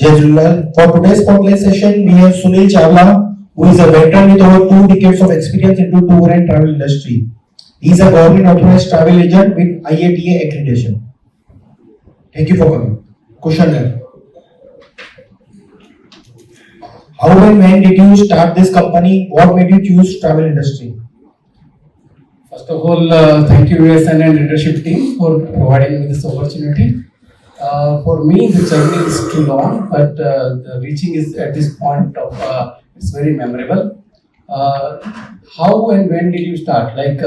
Jai Jhulal. For today's spotlight session, we have Sunil Chawla, who is a veteran with over 2 decades of experience into tour and travel industry. He is a government authorized travel agent with IATA accreditation. Thank you for coming. Question है. How and when did you start this company? What made you choose travel industry? First of all, thank you USN and leadership team for providing me this opportunity. For me, the journey is too long, but the reaching is at this point of it's very memorable. How and when did you start? Like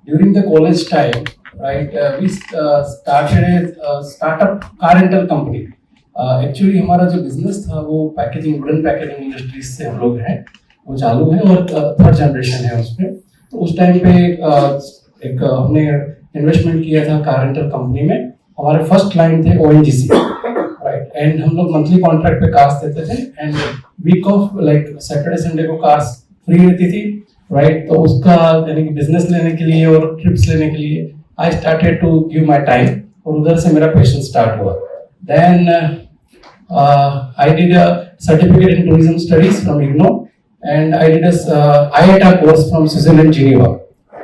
during the college time, right? We started a startup car rental company. Actually हमारा जो business था वो packaging wooden packaging industries से हम लोग हैं वो चालू है और थर्ड जनरेशन है उसमें. तो उस टाइम पे एक हमने इन्वेस्टमेंट किया था कार रेंटल कंपनी में. हमारे फर्स्ट क्लाइंट थे ONGC, राइट. एंड हम लोग मंथली कॉन्ट्रैक्ट पे कार्स देते थे and week off like Saturday Sunday को कार्स फ्री रहती थी, राइट. तो उसका यानी कि बिजनेस लेने के लिए और ट्रिप्स लेने के लिए I started to give my time और उधर से मेरा पैशन स्टार्ट हुआ. Then I did a certificate in tourism studies from IGNOU and I did a IATA course from Switzerland, Geneva,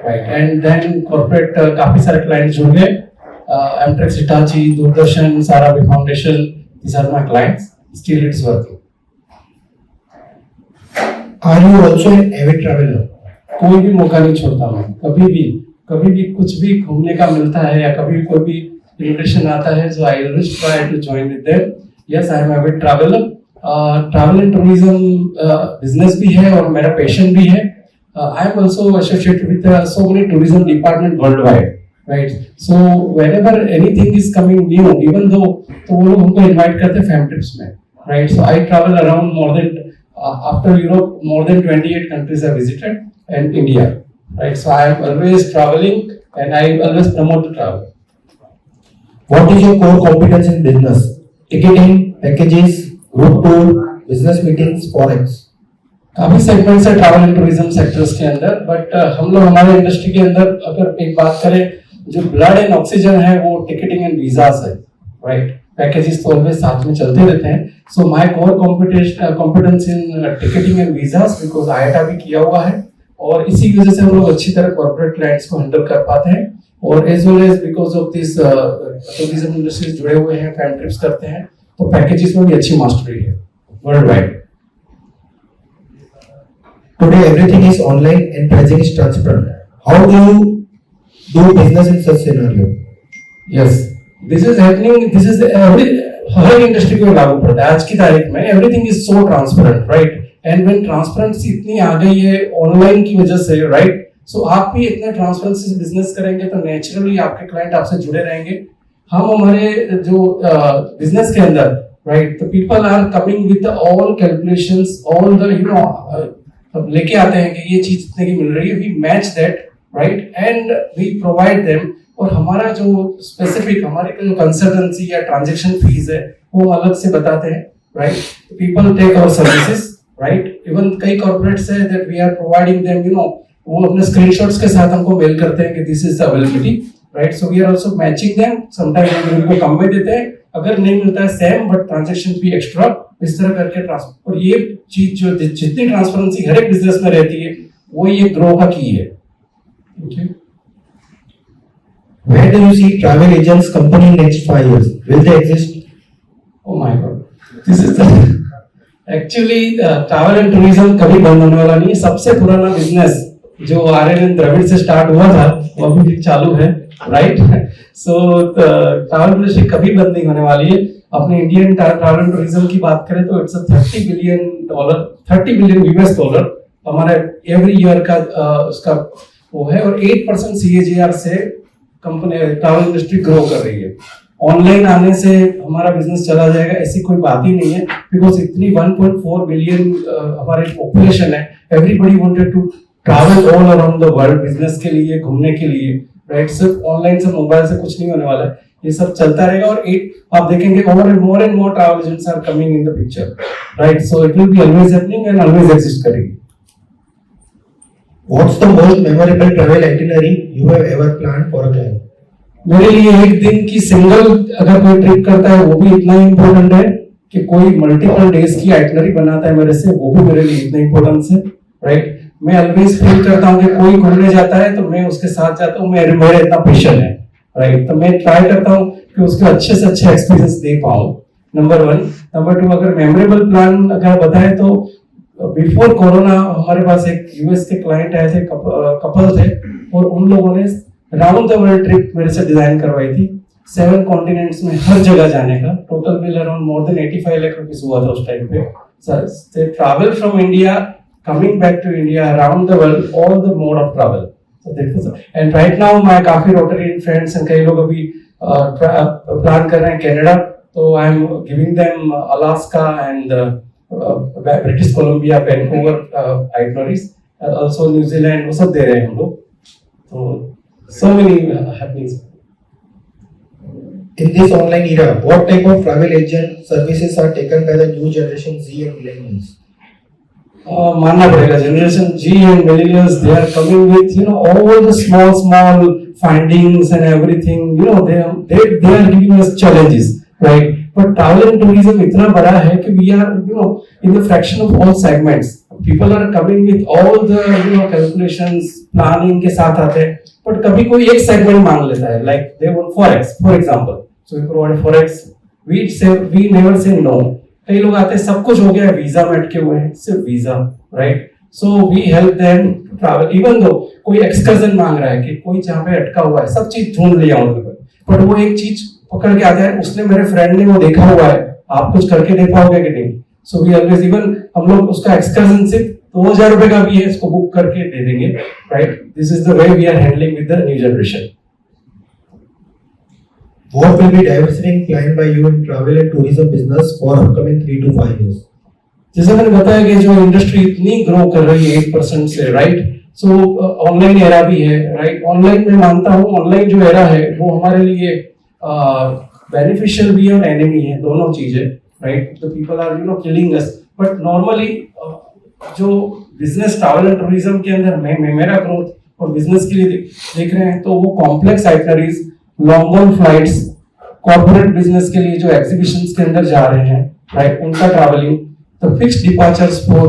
right. And then corporate काफी सारे clients जुड़ गए. Amtrak, Hitachi, Doordarshan, Sarabhi Foundation, these are my clients. Still it is working. Are you also an avid traveler? कोई भी मौका नहीं छोड़ता मैं. कभी भी कुछ भी घूमने का मिलता है या कभी कोई भी invitation आता है, so I always try to join with them. Yes, I am a avid traveler. Travel and tourism business भी है और मेरा पैशन भी है. I am also associated with so many tourism department world wide, right. So whenever anything is coming new even though तो वो लोग हमको इनवाइट करते हैं फैम ट्रिप्स में, right. So I travel around more then after Europe more than 28 countries I visited and India, right. So I am always travelling and I always promote travel. What is your core competence in business? Ticketing, packages, group tour, business meetings, forex. काफी segments है travel and tourism sectors के अंदर, but हम लोग हमारे industry के अंदर अगर एक बात करें जो ब्लड एंड ऑक्सीजन है वो टिकटिंग एंड वीजास है, राइट. पैकेजेस तो ऑलवेज साथ में चलते रहते हैं. So my core competence in ticketing and visas because IATA भी किया हुआ है और इसी की वजह से हम लोग अच्छी तरह कॉर्पोरेट क्लाइंट्स को हैंडल कर पाते हैं और as well as because of this tourism industries जुड़े हुए हैं, फैम ट्रिप्स करते हैं तो पैकेजेस में भी अच्छी मास्टरी है world wide. Today everything is online and pricing is transparent. How do you do business in such scenario? Yes, this is happening. This is her industry को लागू पड़ता है आज की तारीख में. Everything is so transparent, right. And when transparency इतनी आ गई है ऑनलाइन की वजह से, राइट. सो आप भी इतना ट्रांसपेरेंसी से बिजनेस करेंगे तो नेचुरली आपके क्लाइंट आपसे जुड़े रहेंगे. हम हमारे जो बिजनेस के अंदर, राइट, तो people are coming with all calculations, all the लेके आते हैं कि ये चीज इतने की मिल रही है. We match that, right, and we provide them. और हमारा जो स्पेसिफिक हमारे कंसल्टेंसी या ट्रांजैक्शन फीस है वो अलग से बताते हैं, right. People take our services, right. Even कई कॉर्पोरेट्स है that we are providing them, वो अपने स्क्रीनशॉट्स के साथ हमको मेल करते हैं कि this is the availability, right. So we are also matching them. Sometime हम उनको कम में देते हैं, अगर नहीं मिलता है same but transaction fee extra, इस तरह करके ट्रांसफर. और ये चीज जो जितनी ट्रांसपेरेंसी हर एक बिजनेस में रहती है वो ये ग्रो का की है. Thank you. Where do you see travel agents company in next 5 years? Will they exist? Oh my God, this is the actually travel and tourism कभी बंद होने वाला नहीं है. सबसे पुराना बिजनेस जो RN द्रविड़ से स्टार्ट हुआ था वो अभी भी चालू है, राइट. सो ट्रैवल इंडस्ट्री कभी बंद नहीं होने वाली है. अपने इंडियन ट्रैवल एंड टूरिज्म की बात करें तो इट्स $30 बिलियन US हमारा एवरी ईयर का उसका वो है और 8% CAGR से कंपनी ट्रैवल इंडस्ट्री ग्रो कर रही है. ऑनलाइन आने से हमारा बिजनेस चला जाएगा ऐसी कोई बात ही नहीं है बिकॉज इतनी 1.4 बिलियन हमारे पॉपुलेशन है. Everybody wanted to travel all around the world business के लिए, घूमने के लिए, राइट. सिर्फ ऑनलाइन से मोबाइल से कुछ नहीं होने वाला है. ये सब चलता रहेगा और आप देखेंगे more and more travel agents are coming in the picture, right. So it will be always happening and always exist करेगी. What's the most memorable travel itinerary you have ever planned for a client? मेरे लिए एक दिन की single अगर कोई trip करता है वो भी इतना ही इम्पोर्टेंट है कि कोई मल्टीपल डेज की आइटनरी बनाता है मेरे से, वो भी मेरे लिए इतना इंपॉर्टेंस है, राइट। मैं ऑलवेज फील करता हूँ कि कोई घूमने जाता है तो मैं उसके साथ जाता हूँ, मेरा इतना पैशन है, राइट। तो मैं ट्राई करता हूँ कि उसको अच्छे से अच्छे एक्सपीरियंस दे पाऊँ, नंबर 1। नंबर 2, अगर मेमोरेबल प्लान अगर बताएं तो बिफोर कोरोना हमारे पास एक यूएस के क्लाइंट आए थे, कपल थे, और उन लोगों ने राउंड द वर्ल्ड ट्रिप मेरे से डिजाइन करवाई थी, 7 कॉन्टिनेंट्स में हर जगह जाने का। Total bill around more than 85 lakh rupees हुआ था उस टाइम पे। Sir travel from India, coming back to India, around the world, all the mode of travel. And right now मैं काफी रोटरी फ्रेंड्स एंड कई लोग अभी प्लान कर रहे हैं कनाडा, तो I am giving them Alaska and British Columbia, Vancouver itineraries, also New Zealand, वो सब दे रहे हैं हम लोग। तो so many happenings. In this online era, what type of travel agent services are taken by the new generation Z and millennials? मानना पड़ेगा generation Z and millennials, they are coming with all the small findings and everything, they are giving us challenges, right? But travel and tourism इतना बड़ा है कि we are in the fraction of all segments. People are coming with all the calculations, planning के साथ आते हैं, but कभी कोई एक segment मांग लेता है, like they want forex, for example. So we provide forex. We never say no. कई लोग आते हैं, सब कुछ हो गया है, वीजा में अटके हुए हैं, सिर्फ visa, right? So we help them travel, even though कोई एक्सकर्जन मांग रहा है कि कोई जहाँ पे अटका हुआ है, सब चीज ढूंढ लिया उन्होंने, बट वो एक चीज पकड़ के आता है, उसने मेरे फ्रेंड ने वो देखा हुआ है, आप कुछ करके दे पाओगे कि नहीं? सो वी ऑलवेज, इवन हम लोग उसका एक्सकर्जन सिर्फ 2000 रुपए का भी है, इसको बुक करके दे देंगे, right? This is the way we are handling with the new generation. What will be diversifying planned by you in travel and tourism business for upcoming 3 to 5 years? जैसे मैंने बताया कि जो इंडस्ट्री इतनी ग्रो कर रही है 8% से, राइट? सो ऑनलाइन एरा भी है, राइट? ऑनलाइन में मानता हूँ, ऑनलाइन जो एरा है वो हमारे लिए बेनिफिशियल भी है और एनिमी है, दोनों चीजें, right? The people are killing us, but normally जो बिजनेस ट्रैवल एंड टूरिज्म के अंदर मेरा ग्रोथ और बिजनेस के लिए देख रहे हैं, तो वो complex itineraries, long haul flights, corporate business के लिए जो एग्जीबिशंस के अंदर जा रहे हैं, राइट? उनका ट्रैवलिंग, तो फिक्स्ड डिपार्चर्स फॉर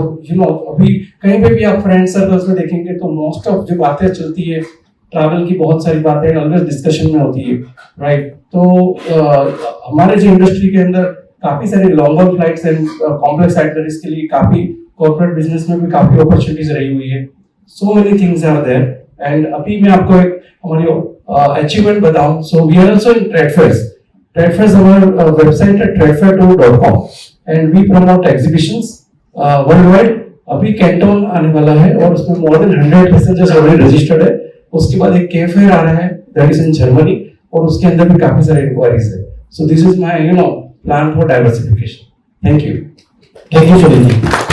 अभी कहीं पे भी आप फ्रेंड सर्कल्स में देखेंगे तो मोस्ट ऑफ जो बातें चलती है ट्रैवल की, बहुत सारी बातें ऑलवेज डिस्कशन में होती है, राइट? तो हमारे जो इंडस्ट्री के अंदर काफी सारी long haul flights and complex itineraries के लिए काफी कॉर्पोरेट बिजनेस में भी काफी अपॉर्चुनिटीज रही हुई है। So many things are there, and अभी मैं आपको एक हमारी अचीवमेंट बताऊं। So we are also in trade fairs. Trade fairs, हमारा वेबसाइट है tradefair2.com, and we promote exhibitions world wide. अभी कैंटोन आने वाला है और उसमें more than 100 passengers already registered है। उसके बाद एक के फेयर आ रहा है, दैट इज इन जर्मनी, और उसके अंदर भी काफी सारे इंक्वायरीज है। So this is my plan for diversification. Thank you. Thank you, Sunil.